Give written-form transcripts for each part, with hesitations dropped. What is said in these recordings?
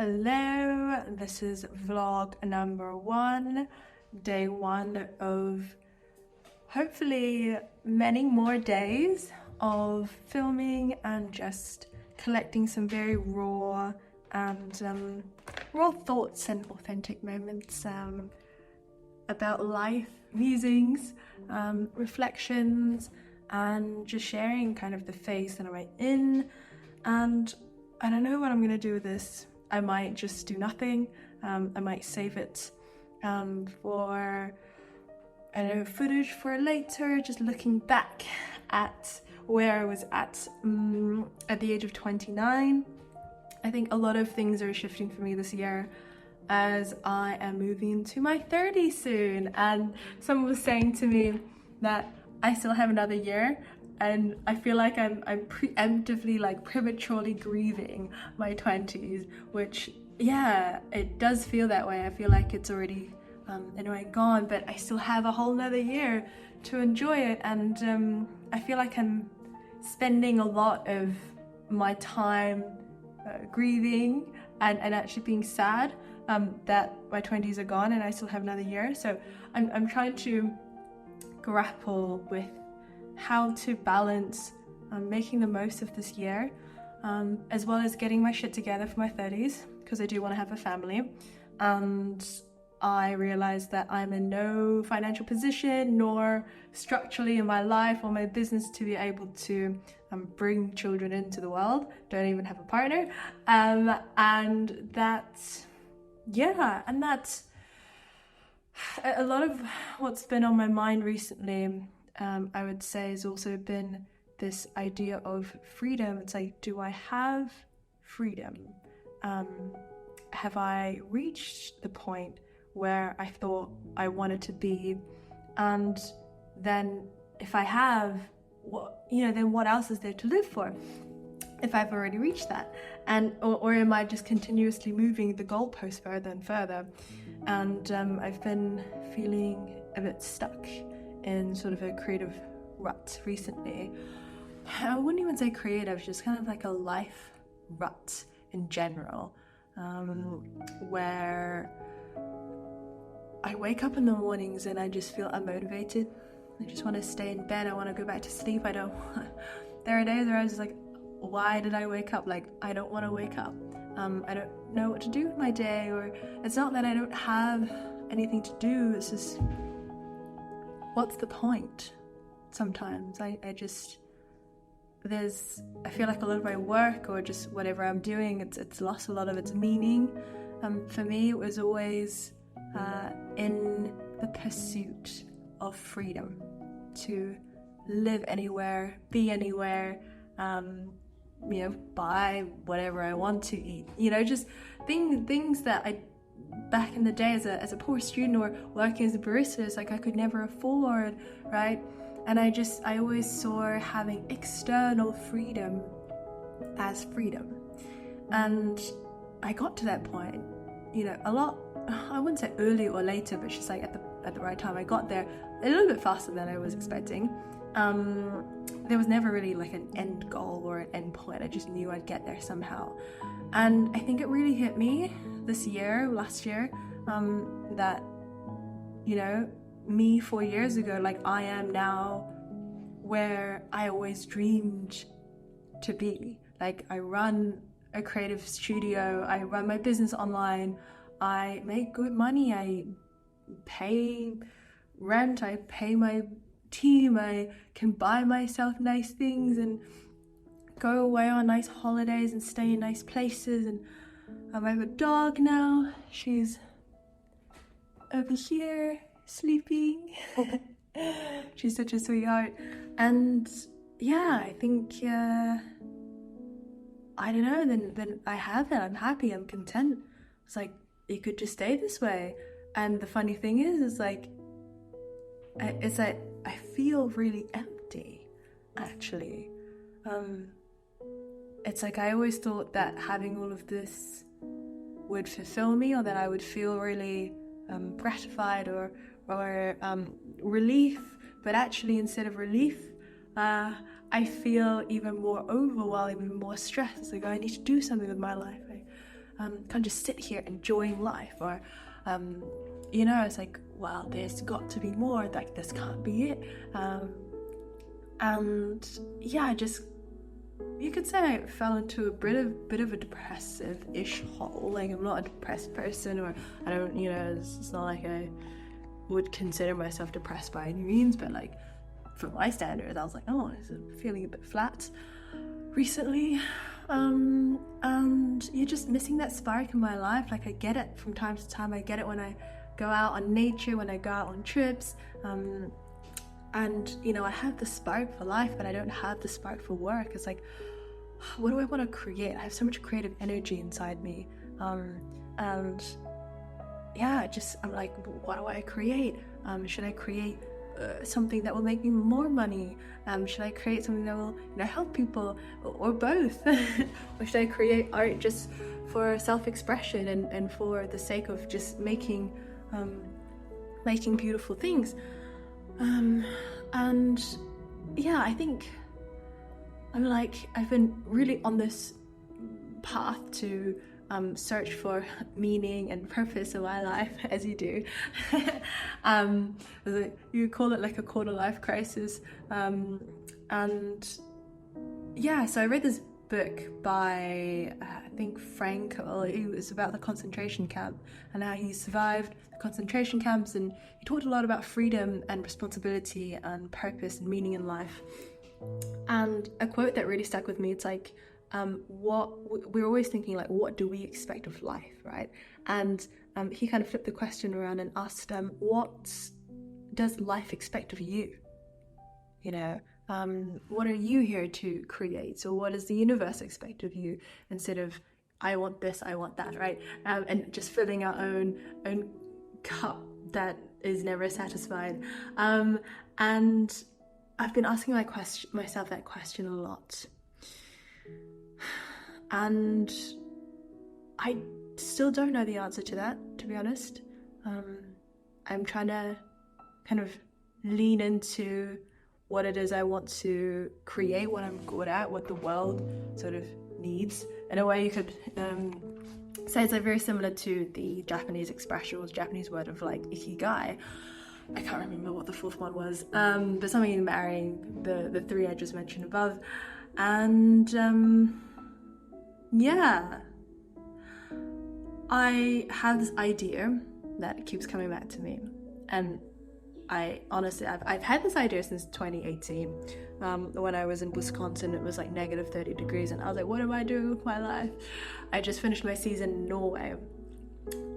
Hello, this is vlog number 1, day 1 of hopefully many more days of filming and just collecting some very raw and raw thoughts and authentic moments about life, musings, reflections, and just sharing kind of the phase that I'm in. And I don't know what I'm gonna do with this. I might just do nothing. I might save it for, I don't know, footage for later, just looking back at where I was at the age of 29. I think a lot of things are shifting for me this year as I am moving into my 30s soon. And someone was saying to me that I still have another year, and I feel like I'm preemptively, like prematurely grieving my 20s, which, yeah, it does feel that way. I feel like it's already in a way gone, but I still have a whole nother year to enjoy it. And I feel like I'm spending a lot of my time grieving and actually being sad that my 20s are gone and I still have another year. So I'm trying to grapple with how to balance making the most of this year, as well as getting my shit together for my 30s, because I do want to have a family. And I realized that I'm in no financial position nor structurally in my life or my business to be able to bring children into the world. Don't even have a partner. And that's, yeah, and that's a lot of what's been on my mind recently. I would say has also been this idea of freedom. It's like, do I have freedom? Have I reached the point where I thought I wanted to be? And then if I have, then what else is there to live for if I've already reached that? And or am I just continuously moving the goalpost further and further? And I've been feeling a bit stuck in sort of a creative rut recently. I wouldn't even say creative, just kind of like a life rut in general, where I wake up in the mornings and I just feel unmotivated. I just want to stay in bed. I want to go back to sleep. There are days where I was just like, why did I wake up? Like, I don't want to wake up. I don't know what to do with my day, or it's not that I don't have anything to do, it's just, what's the point? Sometimes I feel like a lot of my work or just whatever I'm doing, it's lost a lot of its meaning. For me, it was always in the pursuit of freedom to live anywhere, be anywhere, buy whatever I want to eat, just things that I, back in the day as a poor student or working as a barista, it's like I could never afford, right? And I always saw having external freedom as freedom. And I got to that point, a lot, I wouldn't say early or later, but just like at the right time. I got there a little bit faster than I was expecting. There was never really like an end goal or an end point. I just knew I'd get there somehow. And I think it really hit me last year, that, me 4 years ago, like I am now where I always dreamed to be. Like, I run a creative studio, I run my business online, I make good money, I pay rent, I pay my team, I can buy myself nice things and go away on nice holidays and stay in nice places. And I have a dog now, she's over here sleeping. She's such a sweetheart. And yeah, I think I don't know, then I have it, I'm happy, I'm content. It's like, it could just stay this way. And the funny thing is like, it's like I feel really empty, actually. It's like I always thought that having all of this would fulfill me, or that I would feel really gratified or relief, but actually instead of relief, I feel even more overwhelmed, even more stressed. Like, I need to do something with my life. can't just sit here enjoying life, or you know, it's like, well, there's got to be more, like this can't be it. And yeah, you could say I fell into a bit of a depressive-ish hole. Like, I'm not a depressed person, or I don't, you know, it's not like I would consider myself depressed by any means, but like, for my standards, I was like, oh, I'm feeling a bit flat recently. And you're just missing that spark in my life. Like, I get it from time to time. I get it when I go out on nature, when I go out on trips, and you know, I have the spark for life, but I don't have the spark for work. It's like, what do I want to create? I have so much creative energy inside me, and yeah, I'm like, what do I create? Should I create something that will make me more money? Should I create something that will, you know, help people, or both? Or should I create art just for self-expression and for the sake of just making beautiful things? And yeah, I think I've been really on this path to search for meaning and purpose in my life, as you do. You call it like a quarter life crisis. And yeah, so I read this book by I think Frankl. It was about the concentration camp and how he survived the concentration camps, and he talked a lot about freedom and responsibility and purpose and meaning in life. And a quote that really stuck with me, it's like, we're always thinking, like, what do we expect of life, right? And he kind of flipped the question around and asked, what does life expect of you? You know, what are you here to create? So what does the universe expect of you? Instead of, I want this, I want that, right? And just filling our own cup that is never satisfied. And I've been asking myself that question a lot. And I still don't know the answer to that, to be honest. I'm trying to kind of lean into what it is I want to create, what I'm good at, what the world sort of needs. In a way, you could say it's like very similar to the Japanese expression, or Japanese word of like ikigai. I can't remember what the fourth one was, but something in marrying the three I just mentioned above. And yeah, I have this idea that keeps coming back to me, and I honestly, I've had this idea since 2018. When I was in Wisconsin, it was like negative 30 degrees, and I was like, what am I doing with my life? I just finished my season in Norway,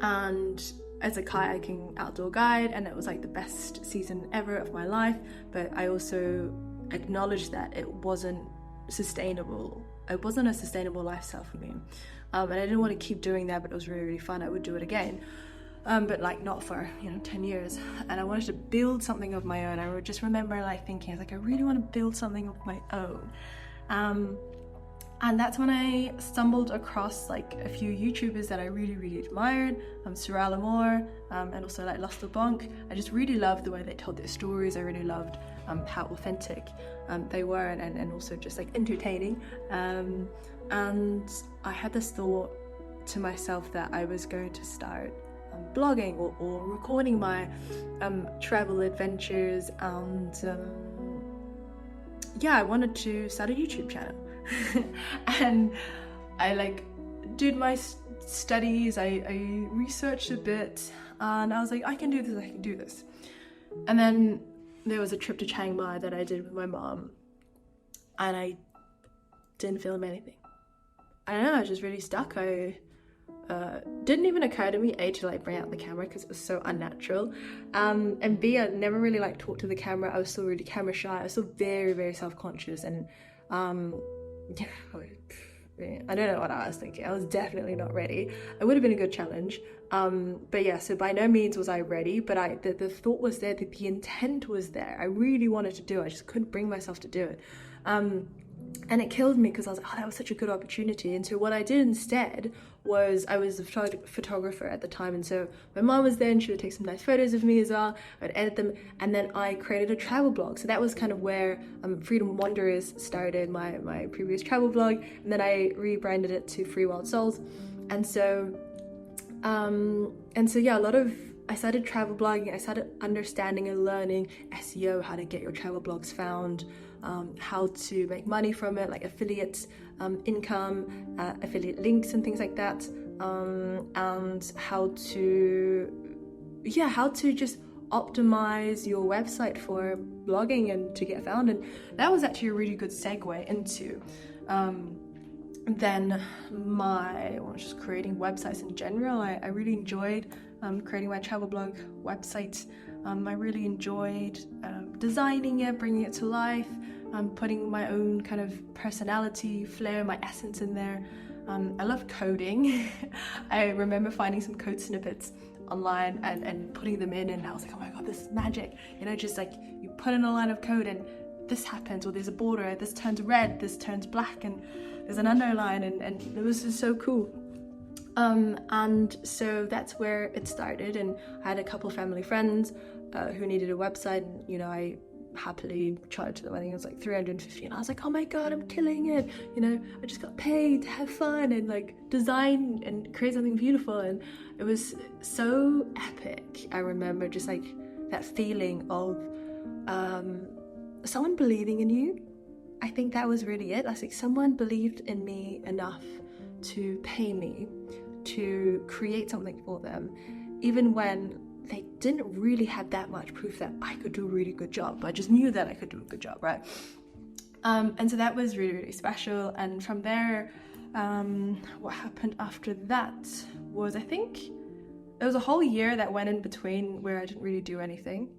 and as a kayaking outdoor guide, and it was like the best season ever of my life, but I also acknowledged that it wasn't sustainable. It wasn't a sustainable lifestyle for me, and I didn't want to keep doing that, but it was really, really fun. I would do it again, but like not for 10 years. And I wanted to build something of my own. I would just remember like thinking, like, I really want to build something of my own. And that's when I stumbled across like a few YouTubers that I really, really admired, Sarah Lamore, and also like Lost Bonk. I just really loved the way they told their stories. I really loved how authentic they were, and also just like entertaining. And I had this thought to myself that I was going to start blogging or recording my travel adventures, and yeah, I wanted to start a YouTube channel. And I like did my studies, I researched a bit, and I was like, I can do this. And then there was a trip to Chiang Mai that I did with my mom, and I didn't film anything. I don't know, I was just really stuck. Didn't even occur to me, A, to like bring out the camera because it was so unnatural, and B, I never really like talked to the camera. I was still really camera shy. I was still very, very self-conscious, and yeah, I don't know what I was thinking. I was definitely not ready. It would have been a good challenge, but yeah, so by no means was I ready, but the thought was there, the intent was there. I really wanted to do it. I just couldn't bring myself to do it, and it killed me because I was like, oh, that was such a good opportunity. And so what I did instead was, I was a photographer at the time, and so my mom was there and she would take some nice photos of me as well. I'd edit them, and then I created a travel blog. So that was kind of where Freedom Wanderers started, my previous travel blog, and then I rebranded it to Free Wild Souls. And so yeah, I started travel blogging. I started understanding and learning SEO, how to get your travel blogs found, how to make money from it, like affiliate income, affiliate links and things like that, and how to just optimize your website for blogging and to get found. And that was actually a really good segue into then just creating websites in general. I really enjoyed creating my travel blog website. I really enjoyed designing it, bringing it to life, putting my own kind of personality, flair, my essence in there. I love coding. I remember finding some code snippets online and putting them in, and I was like, oh my god, this is magic. Just like you put in a line of code and this happens, or there's a border, this turns red, this turns black, and there's an underline, and it was just so cool. And so that's where it started, and I had a couple of family friends who needed a website, and I happily charged them. I think it was like $350, and I was like, oh my god, I'm killing it. I just got paid to have fun and like design and create something beautiful, and it was so epic. I remember just like that feeling of someone believing in you. I think that was really it. Like someone believed in me enough to pay me to create something for them, even when they didn't really have that much proof that I could do a really good job, but I just knew that I could do a good job, right? And so that was really, really special. And from there, what happened after that was, I think it was a whole year that went in between where I didn't really do anything.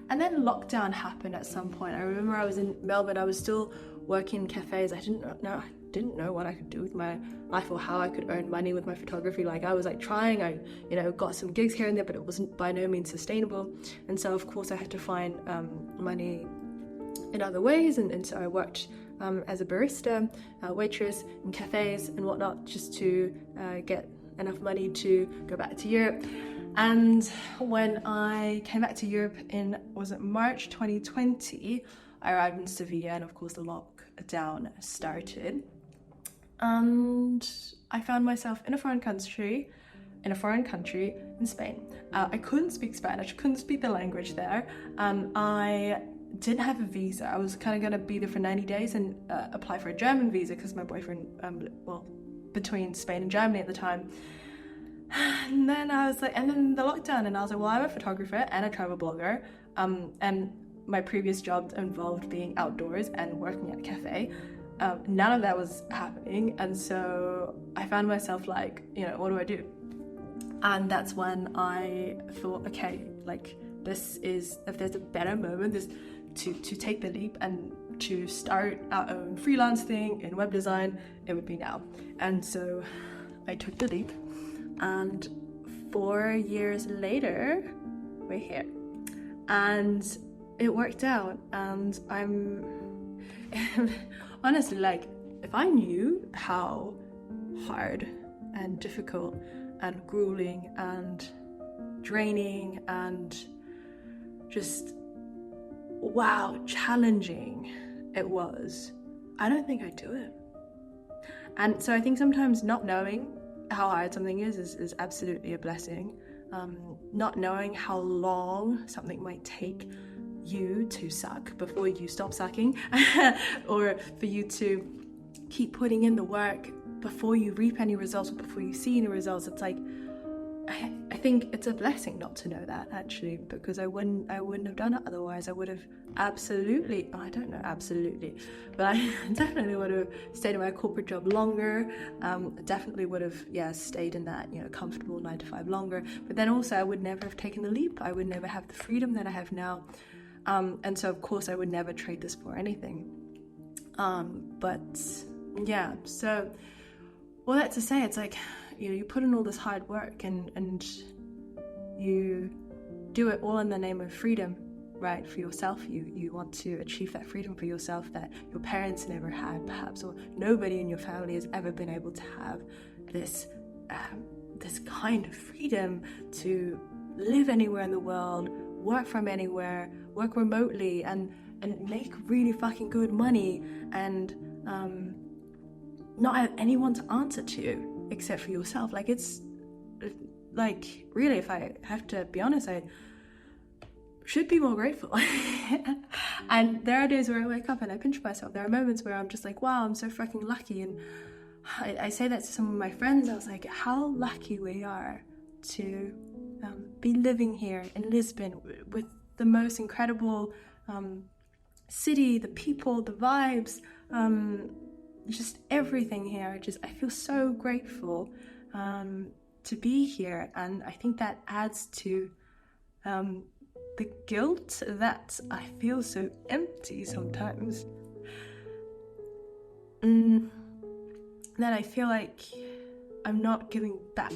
And then lockdown happened at some point. I remember I was in Melbourne. I was still working in cafes. I didn't know what I could do with my life or how I could earn money with my photography. Like I was like trying, I got some gigs here and there, but it wasn't by no means sustainable. And so of course I had to find money in other ways, and so I worked as a barista, waitress in cafes and whatnot, just to get enough money to go back to Europe. And when I came back to Europe in, was it March 2020, I arrived in Sevilla, and of course the lockdown started. And I found myself in a foreign country in Spain. I couldn't speak Spanish, couldn't speak the language there. I didn't have a visa. I was kind of going to be there for 90 days and apply for a German visa because my boyfriend, between Spain and Germany at the time. And then I was like, and then the lockdown, and I was like, well, I'm a photographer and a travel blogger, and my previous job involved being outdoors and working at a cafe. None of that was happening, and so I found myself like, what do I do? And that's when I thought, okay, like this is, if there's a better moment, this to take the leap and to start our own freelance thing in web design, it would be now. And so I took the leap. And 4 years later, we're here, and it worked out. And I'm honestly, like, if I knew how hard and difficult and grueling and draining and just challenging it was, I don't think I'd do it. And so I think sometimes not knowing how hard something is absolutely a blessing. Not knowing how long something might take you to suck before you stop sucking, or for you to keep putting in the work before you reap any results or before you see any results. It's like, I think it's a blessing not to know that, actually, because I wouldn't have done it otherwise. I would have absolutely, I don't know absolutely, but I definitely would have stayed in my corporate job longer. Definitely would have, stayed in that, comfortable 9 to 5 longer. But then also I would never have taken the leap. I would never have the freedom that I have now. And so of course I would never trade this for anything. So all that to say, it's like, you put in all this hard work and you do it all in the name of freedom, right? For yourself, you want to achieve that freedom for yourself that your parents never had, perhaps, or nobody in your family has ever been able to have this kind of freedom to live anywhere in the world, work from anywhere, work remotely, and make really fucking good money, and not have anyone to answer to except for yourself. Like, it's like, really, if I have to be honest, I should be more grateful. And there are days where I wake up and I pinch myself. There are moments where I'm just like, wow, I'm so fucking lucky. And I say that to some of my friends. I was like, how lucky we are to be living here in Lisbon with the most incredible city, the people, the vibes, just everything here. I feel so grateful to be here, and I think that adds to the guilt that I feel so empty sometimes. That I feel like I'm not giving back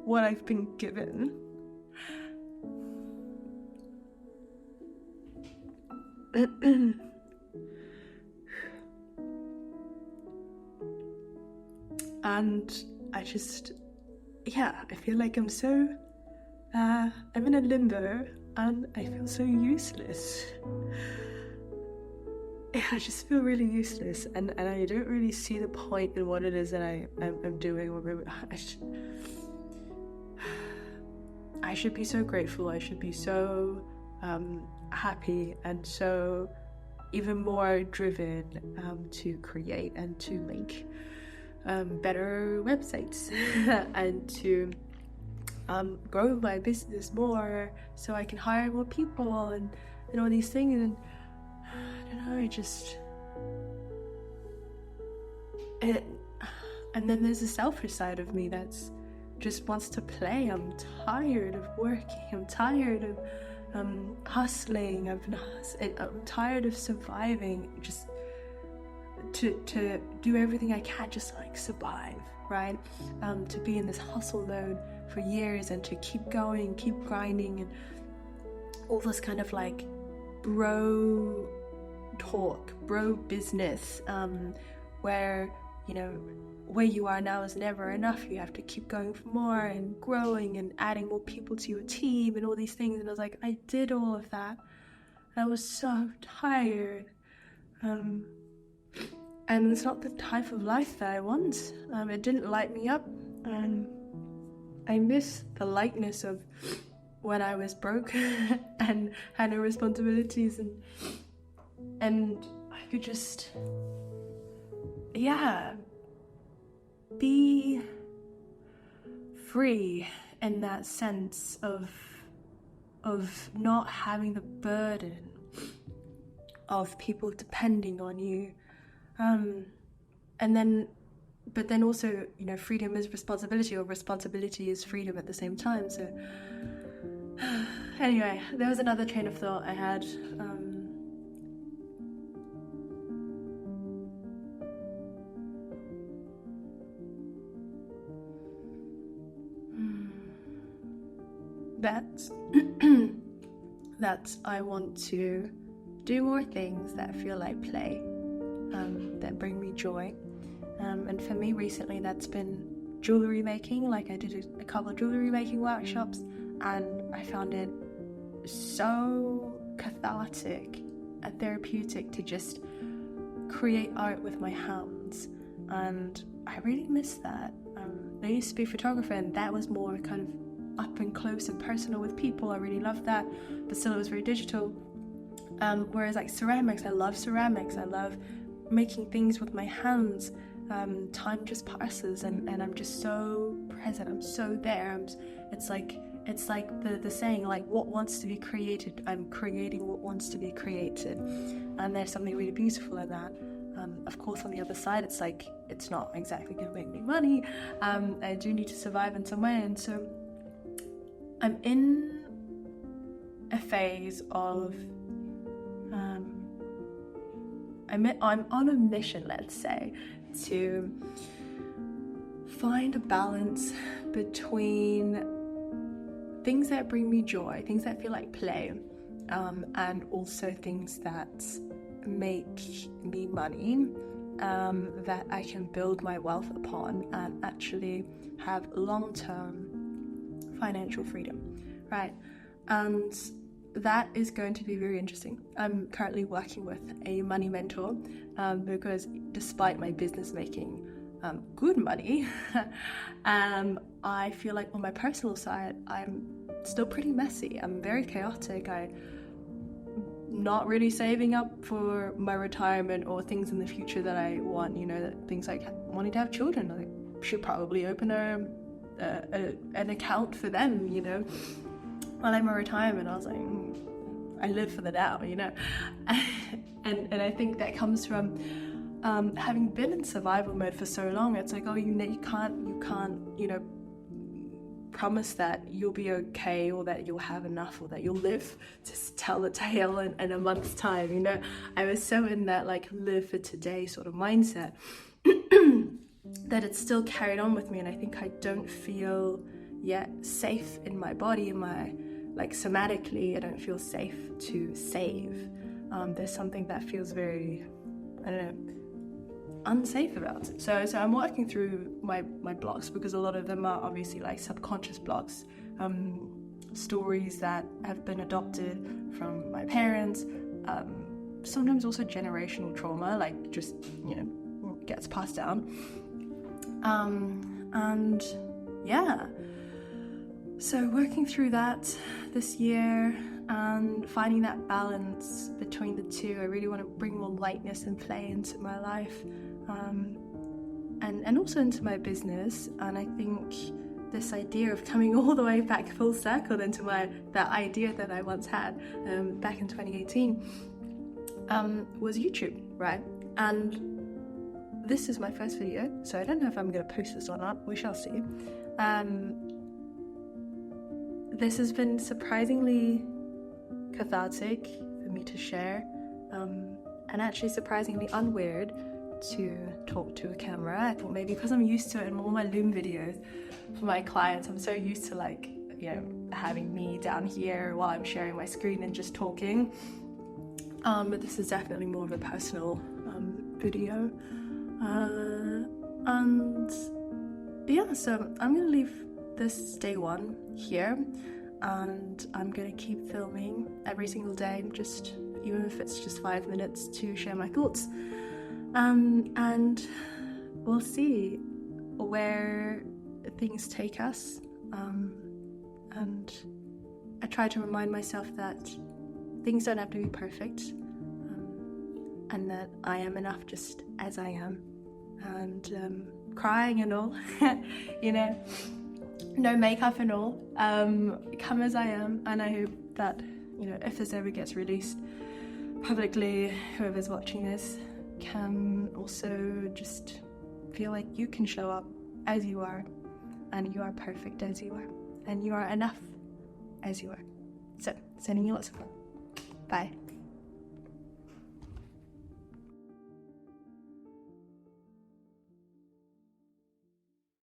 what I've been given. And I feel like I'm so I'm in a limbo, and I feel so useless. I just feel really useless, and I don't really see the point in what it is that I'm doing. I should be so grateful. I should be so happy, and so even more driven to create and to make better websites and to grow my business more so I can hire more people and all these things. And I don't know, and then there's a selfish side of me that's just wants to play. I'm tired of working. I'm tired of hustling. I'm tired of surviving, just to do everything I can just like survive, right? To be in this hustle mode for years and to keep going, keep grinding, and all this kind of like bro talk, bro business, where, you know, where you are now is never enough. You have to keep going for more and growing and adding more people to your team and all these things. And I was like, I did all of that. I was so tired. And it's not the type of life that I want. It didn't light me up. I miss the lightness of when I was broke and had no responsibilities, and I could just, be free in that sense of not having the burden of people depending on you. But then also, you know, freedom is responsibility, or responsibility is freedom at the same time. So anyway, there was another train of thought I had. That I want to do more things that feel like play, that bring me joy. And for me recently, that's been jewellery making. Like, I did a couple of jewellery making workshops, and I found it so cathartic and therapeutic to just create art with my hands. And I really miss that. I used to be a photographer, and that was more kind of up and close and personal with people. I really loved that, but still it was very digital. Whereas like ceramics, I love ceramics. I love making things with my hands. Time just passes, and I'm just so present. I'm so there. It's like the saying, like, what wants to be created, I'm creating what wants to be created. And there's something really beautiful in that. Of course, on the other side, it's like, it's not exactly going to make me money. I do need to survive in some way, and so I'm in a phase of I'm on a mission, let's say, to find a balance between things that bring me joy, things that feel like play, and also things that make me money, that I can build my wealth upon and actually have long-term financial freedom, right? And that is going to be very interesting. I'm currently working with a money mentor because despite my business making good money, I feel like on my personal side, I'm still pretty messy. I'm very chaotic. I'm not really saving up for my retirement or things in the future that I want, things like wanting to have children. I should probably open an account for them, while I'm in retirement. I was like, I live for the now, and I think that comes from having been in survival mode for so long. It's like, you can't promise that you'll be okay, or that you'll have enough, or that you'll live to tell the tale in a month's time. I was so in that like live for today sort of mindset that it's still carried on with me, and I think I don't feel yet safe in my body, in my somatically. I don't feel safe to save. There's something that feels very, I don't know, unsafe about it. So I'm working through my blocks, because a lot of them are obviously like subconscious blocks, stories that have been adopted from my parents, sometimes also generational trauma, like just gets passed down, and yeah. So working through that this year and finding that balance between the two. I really want to bring more lightness and play into my life, and also into my business. And I think this idea of coming all the way back full circle into that idea that I once had back in 2018 was YouTube, right? And this is my first video, so I don't know if I'm going to post this or not. We shall see. This has been surprisingly cathartic for me to share, and actually surprisingly unweird to talk to a camera. I thought maybe because I'm used to it in all my Loom videos for my clients, I'm so used to having me down here while I'm sharing my screen and just talking, but this is definitely more of a personal video, and yeah, so I'm gonna leave this day one here, and I'm gonna keep filming every single day, just even if it's just 5 minutes, to share my thoughts, and we'll see where things take us, and I try to remind myself that things don't have to be perfect, and that I am enough just as I am, and crying and all, no makeup and all, come as I am. And I hope that, if this ever gets released publicly, whoever's watching this can also just feel like you can show up as you are, and you are perfect as you are, and you are enough as you are. So, sending you lots of love. Bye.